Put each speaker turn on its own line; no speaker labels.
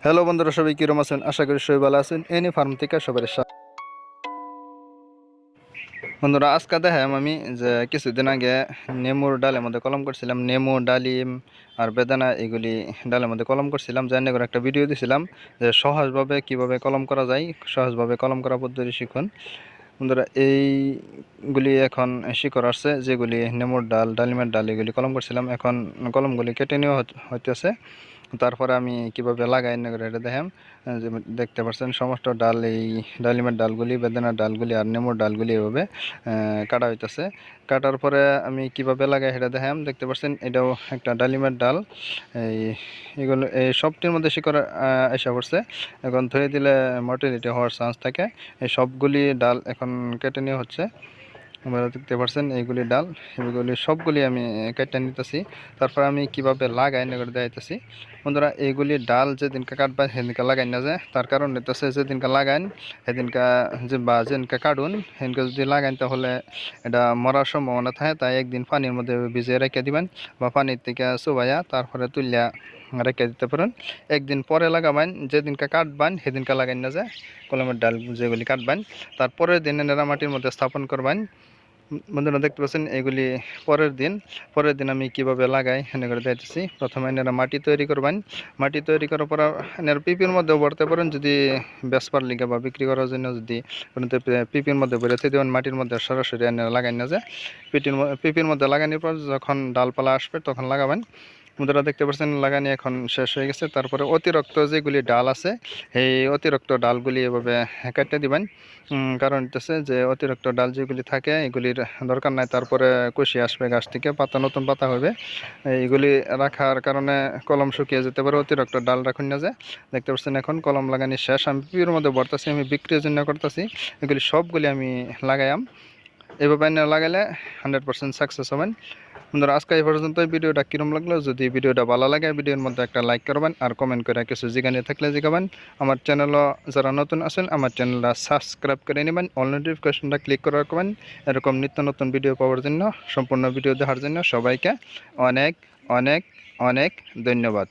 Hello বন্ধুরা, সবাই কিরম আছেন? আশা করি সবাই ভালো আছেন। এনি ফার্ম থেকে সবার বন্ধুরা, আজকে দেখাম আমি যে কিছুদিন আগে নেমুর ডালের মধ্যে কলম করছিলাম। নেমু, ডালিম আর বেদানা এগুলি ডালের মধ্যে কলম করছিলাম। জানি করে একটা ভিডিও দিয়েছিলাম যে সহজভাবে কিভাবে কলম করা যায়, সহজভাবে কলম করা পদ্ধতি শিখুন। বন্ধুরা, এইগুলি এখন শিকড় আসছে, যেগুলি নেমুর ডাল, ডালিমের ডাল এগুলি কলম করছিলাম। এখন কলমগুলি কেটে নেওয়া হইতেছে। তারপরে আমি কিভাবে লাগাই না করে এটা দেখেন। যে দেখতে পাচ্ছেন সমস্ত ডাল, এই ডালিমের ডালগুলি, বেদানার ডালগুলি আর নেমুর ডালগুলি এভাবে কাটা হইতেছে। কাটার পরে আমি কিভাবে লাগাই সেটা দেখেন। দেখতে পাচ্ছেন এটাও একটা ডালিমের ডাল। এগুলো এই সবটির মধ্যে শিকড় এসে পড়ছে। এখন ধুয়ে দিলে মর্টিলিটি হওয়ার চান্স থাকে। এই সবগুলি ডাল এখন কেটে নেওয়া হচ্ছে। আপনারা দেখতে পাচ্ছেন এইগুলি ডাল, এগুলি সবগুলি আমি কেটে নিতেছি। তারপর আমি কিভাবে লাগাই করে দেখাইতেছি। বন্ধুরা, এইগুলি ডাল যেদিনকে কাটবেন সেদিনকে লাগাই না যায়। তার কারণ হইতেছে যেদিনকে লাগাইন সেদিনকে যেদিনকে কাটুন সেদিনকে যদি লাগাইন তাহলে এটা মরার সম্ভাবনা থাকে। তাই একদিন পানির মধ্যে ভিজিয়ে রেখে দিবেন বা পানির থেকে চুবাইয়া তারপরে তুলিয়া রেখে দিতে পারেন। একদিন পরে লাগাবেন, যেদিনকে কাটবেন সেদিনকে লাগাই না যায় কলমের ডাল যেগুলি কাটবেন। তারপরের দিন এনারা মাটির মধ্যে স্থাপন করবেন। বন্ধুরা, দেখতে পাচ্ছেন এগুলি পরের দিন আমি কিভাবে লাগাই এনে করে দিতেছি। প্রথমে এনারা মাটি তৈরি করবেন। মাটি তৈরি করার পর এনারা পিপির মধ্যেও ভরতে পারেন, যদি বেচবার লিগে বা বিক্রি করার জন্য যদি পিপির মধ্যে বেরোতে দেবেন। মাটির মধ্যে সরাসরি এনারা লাগাই না যায়। পিপির মধ্যে লাগানোর পর যখন ডালপালা আসবে তখন লাগাবেন। বন্ধুরা, দেখতে পাচ্ছেন লাগানি এখন শেষ হয়ে গেছে। তারপরে অতিরিক্ত যেগুলি ডাল আছে এই অতিরিক্ত ডালগুলি এভাবে কেটে দিবেন। কারণ হচ্ছে যে অতিরিক্ত ডাল যেগুলি থাকে এগুলির দরকার নাই। তারপরে কুশি আসবে গাছ থেকে, পাতা নতুন পাতা হবে। এইগুলি রাখার কারণে কলম শুকিয়ে যেতে পারে। অতিরিক্ত ডাল রাখুন না যে। দেখতে পাচ্ছেন এখন কলম লাগানি শেষ। আমি পিপির মধ্যে ভরতেছি, আমি বিক্রির জন্য করতেছি। এগুলি সবগুলি আমি লাগাইলাম। এভাবে লাগাইলে 100% সাকসেস হবেন। বন্ধুরা, আজকে এই পর্যন্ত। ভিডিওটা কিরম লাগলো? যদি ভিডিওটা ভালো লাগে ভিডিওর মধ্যে একটা লাইক করবেন আর কমেন্ট করে কিছু জিজ্ঞাসা থাকলে জিজ্ঞাবেন। আমার চ্যানেলও যারা নতুন আছেন আমার চ্যানেলটা সাবস্ক্রাইব করে নেবেন, অল নোটিফিকেশনটা ক্লিক করে রাখবেন এরকম নিত্য নতুন ভিডিও পাওয়ার জন্য। সম্পূর্ণ ভিডিও দেখার জন্য সবাইকে অনেক অনেক অনেক ধন্যবাদ।